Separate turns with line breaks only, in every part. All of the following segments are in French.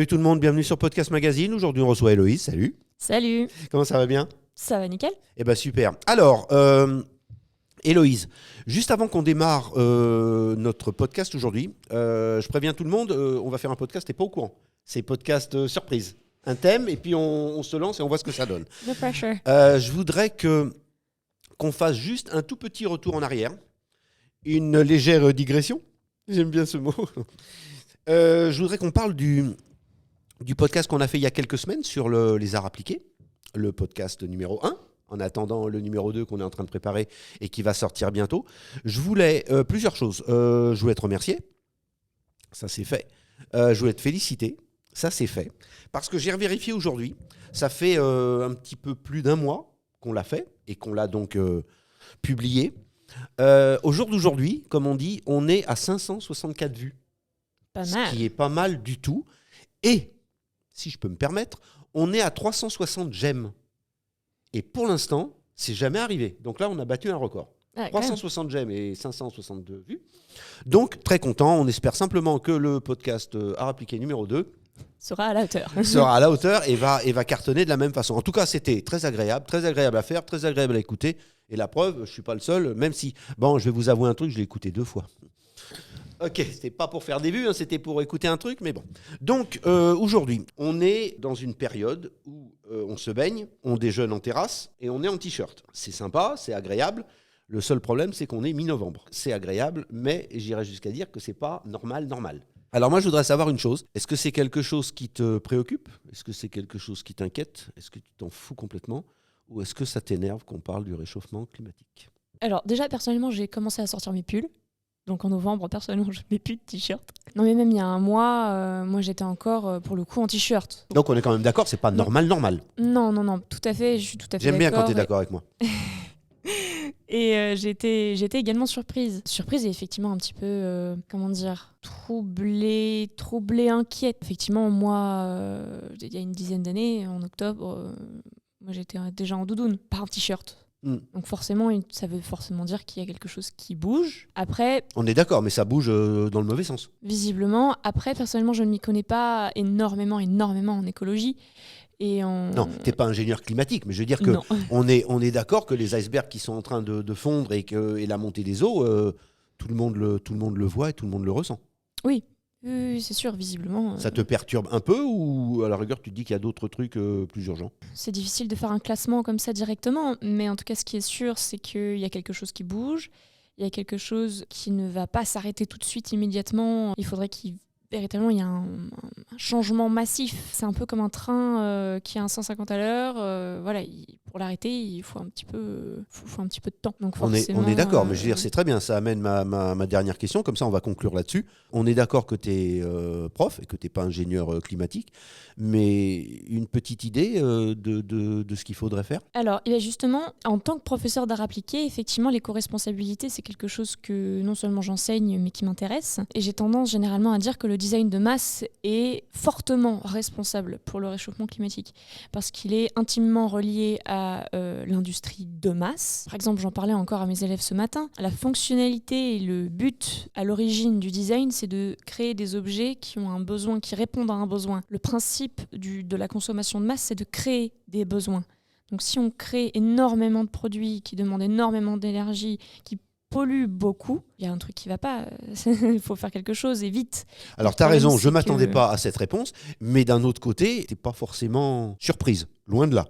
Salut tout le monde, bienvenue sur Podcast Magazine. Aujourd'hui, on reçoit Héloïse. Salut.
Salut,
Comment ça va bien?
ça va nickel?
Eh ben super. Alors, Héloïse, juste avant qu'on démarre notre podcast aujourd'hui, je préviens tout le monde, on va faire un podcast, t'es pas au courant. C'est podcast surprise. Un thème et puis on se lance et on voit ce que ça donne.
No pressure.
Je voudrais qu'on fasse juste un tout petit retour en arrière, une légère digression. J'aime bien ce mot. Je voudrais qu'on parle du podcast qu'on a fait il y a quelques semaines sur les arts appliqués, le podcast numéro 1, en attendant le numéro 2 qu'on est en train de préparer et qui va sortir bientôt. Je voulais plusieurs choses. Je voulais te remercier, ça c'est fait. Je voulais te féliciter, ça c'est fait. Parce que j'ai revérifié aujourd'hui, ça fait un petit peu plus d'un mois qu'on l'a fait et qu'on l'a donc publié. Au jour d'aujourd'hui, comme on dit, on est à 564 vues.
Pas
Ce
mal.
qui est pas mal du tout. Et, si je peux me permettre, on est à 360 j'aime. Et pour l'instant, c'est jamais arrivé. Donc là, on a battu un record.
Ah, quand même.
360 j'aime et 562 vues. Donc, très content. On espère simplement que le podcast Art appliqué numéro 2
Sera à la hauteur.
sera à la hauteur et va cartonner de la même façon. En tout cas, c'était très agréable à faire, très agréable à écouter. Et la preuve, je ne suis pas le seul, même si, bon, je vais vous avouer un truc, je l'ai écouté 2 fois. Ok, c'était pas pour faire des vues, hein, c'était pour écouter un truc, mais bon. Donc, aujourd'hui, on est dans une période où on se baigne, on déjeune en terrasse et on est en t-shirt. C'est sympa, c'est agréable. Le seul problème, c'est qu'on est mi-novembre. C'est agréable, mais j'irais jusqu'à dire que c'est pas normal. Alors moi, je voudrais savoir une chose. Est-ce que c'est quelque chose qui te préoccupe? Est-ce que c'est quelque chose qui t'inquiète? Est-ce que tu t'en fous complètement? Ou est-ce que ça t'énerve qu'on parle du réchauffement climatique?
Alors, déjà, personnellement, j'ai commencé à sortir mes pulls. Donc en novembre, personnellement, je mets plus de t-shirt. Non, mais même il y a un mois, moi j'étais encore, pour le coup, en t-shirt.
Donc on est quand même d'accord, c'est pas normal.
Non, tout à fait, je suis tout à fait
J'aime bien quand
d'accord.
tu es d'accord avec moi.
Et j'étais également surprise. Surprise et effectivement un petit peu, troublée, inquiète. Effectivement, moi, il y a une dizaine d'années, en octobre, moi j'étais déjà en doudoune, pas en t-shirt. Donc forcément, ça veut forcément dire qu'il y a quelque chose qui bouge. Après,
On est d'accord, mais ça bouge dans le mauvais sens.
visiblement, après, personnellement, je ne m'y connais pas énormément en écologie. Et
Non, t'es pas ingénieur climatique, mais je veux dire que
Non.
on est d'accord que les icebergs qui sont en train de fondre et la montée des eaux, tout le monde le voit et tout le monde le ressent.
Oui, c'est sûr, visiblement.
Ça te perturbe un peu ou à la rigueur tu te dis qu'il y a d'autres trucs plus urgents?
C'est difficile de faire un classement comme ça directement, mais en tout cas, ce qui est sûr, c'est qu'il y a quelque chose qui bouge, il y a quelque chose qui ne va pas s'arrêter tout de suite, immédiatement. Il faudrait véritablement, il y a un changement massif. C'est un peu comme un train qui a un 150 à l'heure. Voilà, pour l'arrêter, il faut un petit peu, faut un petit peu de temps. Donc
On est
forcément,
d'accord, mais je veux dire, c'est très bien. Ça amène ma dernière question. Comme ça, on va conclure là-dessus. On est d'accord que tu es prof et que tu n'es pas ingénieur climatique, mais une petite idée de ce qu'il faudrait faire?
Alors, eh bien justement, en tant que professeur d'art appliqué, effectivement, l'éco-responsabilité, c'est quelque chose que non seulement j'enseigne, mais qui m'intéresse. Et j'ai tendance généralement à dire que le design de masse est fortement responsable pour le réchauffement climatique, parce qu'il est intimement relié à l'industrie de masse. Par exemple, j'en parlais encore à mes élèves ce matin. La fonctionnalité et le but à l'origine du design, c'est de créer des objets qui ont un besoin, qui répondent à un besoin. Le principe de la consommation de masse, c'est de créer des besoins. Donc si on crée énormément de produits qui demandent énormément d'énergie, qui polluent beaucoup, il y a un truc qui ne va pas. Il faut faire quelque chose et vite.
Alors, tu as raison, je ne m'attendais pas à cette réponse, mais d'un autre côté, tu n'es pas forcément surprise, loin de là.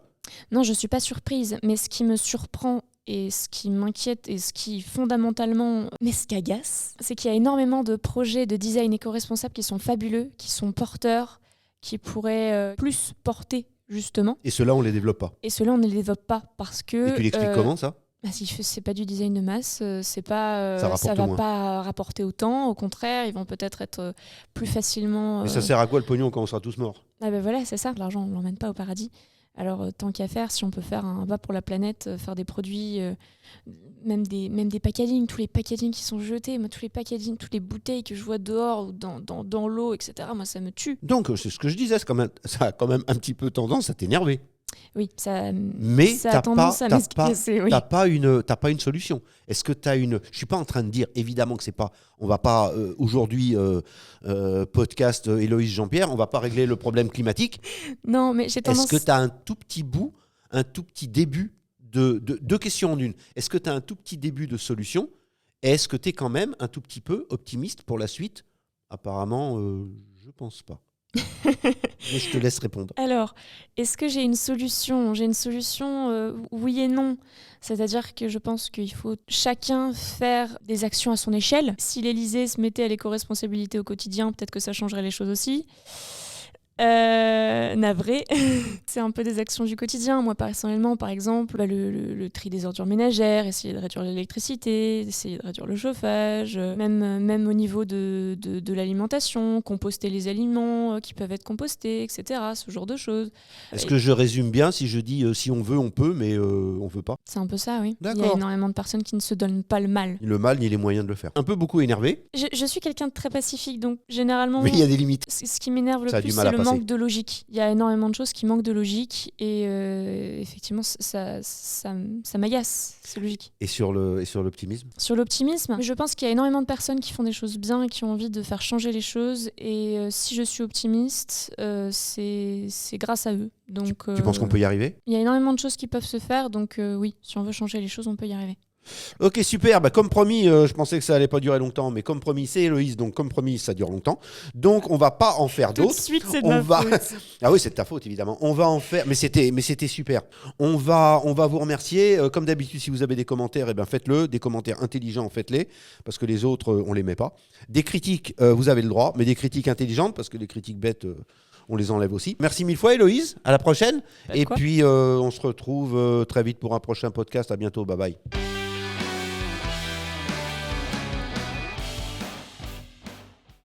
Non, je ne suis pas surprise, mais ce qui me surprend et ce qui m'inquiète et ce qui fondamentalement m'escagace, c'est qu'il y a énormément de projets de design éco-responsable qui sont fabuleux, qui sont porteurs, qui pourraient plus porter justement.
Et ceux-là, on ne les développe pas.
Et ceux-là, on ne les développe pas parce que...
Et tu l'expliques comment, ça?
Si c'est pas du design de masse, c'est pas, ça va
moins.
pas rapporter autant. Au contraire, ils vont peut-être être plus facilement...
Mais ça sert à quoi le pognon quand on sera tous morts?
Ah ben voilà, c'est ça. L'argent, on ne l'emmène pas au paradis. Alors, tant qu'à faire, si on peut faire un bas pour la planète, faire des produits, même des packaging, tous les packaging qui sont jetés, moi, tous les packaging, toutes les bouteilles que je vois dehors ou dans l'eau, etc., moi, ça me tue.
Donc, c'est ce que je disais, ça a quand même un petit peu tendance à t'énerver.
Oui,
Mais
ça
t'as
a tendance à m'esquisser, oui.
t'as pas une solution. Est-ce que tu as une... Je suis pas en train de dire, évidemment que c'est pas... On va pas, aujourd'hui, podcast Héloïse Jean-Pierre, on va pas régler le problème climatique.
Non, mais j'ai tendance...
Est-ce que tu as un tout petit bout, un tout petit début de deux questions en une? Est-ce que tu as un tout petit début de solution? Et est-ce que tu es quand même un tout petit peu optimiste pour la suite? Apparemment, je pense pas. Mais je te laisse répondre.
Alors, est-ce que j'ai une solution? J'ai une solution, oui et non. C'est-à-dire que je pense qu'il faut chacun faire des actions à son échelle. Si l'Élysée se mettait à l'éco-responsabilité au quotidien, peut-être que ça changerait les choses aussi. Navré. C'est un peu des actions du quotidien. Moi, personnellement, par exemple, le tri des ordures ménagères, essayer de réduire l'électricité, essayer de réduire le chauffage, même au niveau de l'alimentation, composter les aliments qui peuvent être compostés, etc. Ce genre de choses.
Est-ce que je résume bien si je dis si on veut, on peut, mais on veut pas?
C'est un peu ça, oui.
D'accord.
Il y a énormément de personnes qui ne se donnent pas le mal.
Ni le mal, ni les moyens de le faire. Un peu beaucoup énervé,
Je suis quelqu'un de très pacifique, donc généralement...
mais il y a des limites.
Ce qui m'énerve le
Ça a du
plus,
mal
c'est
à
le
passer.
manque de logique. Il y a énormément de choses qui manquent de logique et effectivement, ça m'agace, c'est logique.
Et sur l'optimisme?
Sur l'optimisme, je pense qu'il y a énormément de personnes qui font des choses bien et qui ont envie de faire changer les choses. Et si je suis optimiste, c'est grâce à eux. Donc,
Tu penses qu'on peut y arriver?
Il y a énormément de choses qui peuvent se faire, donc oui, si on veut changer les choses, on peut y arriver.
Ok, super. Bah, comme promis, je pensais que ça allait pas durer longtemps, mais comme promis, c'est Héloïse, donc comme promis, ça dure longtemps. Donc, on va pas en faire
Tout de
d'autres.
suite, c'est de
On
ma
va...
faute.
Ah oui, c'est de ta faute, évidemment. On va en faire, mais c'était super. On va vous remercier. Comme d'habitude, si vous avez des commentaires, eh ben faites-le. Des commentaires intelligents, faites-les, parce que les autres, on les met pas. Des critiques, vous avez le droit, mais des critiques intelligentes, parce que les critiques bêtes, on les enlève aussi. Merci mille fois, Héloïse. À la prochaine. Et puis, on se retrouve très vite pour un prochain podcast. À bientôt. Bye bye.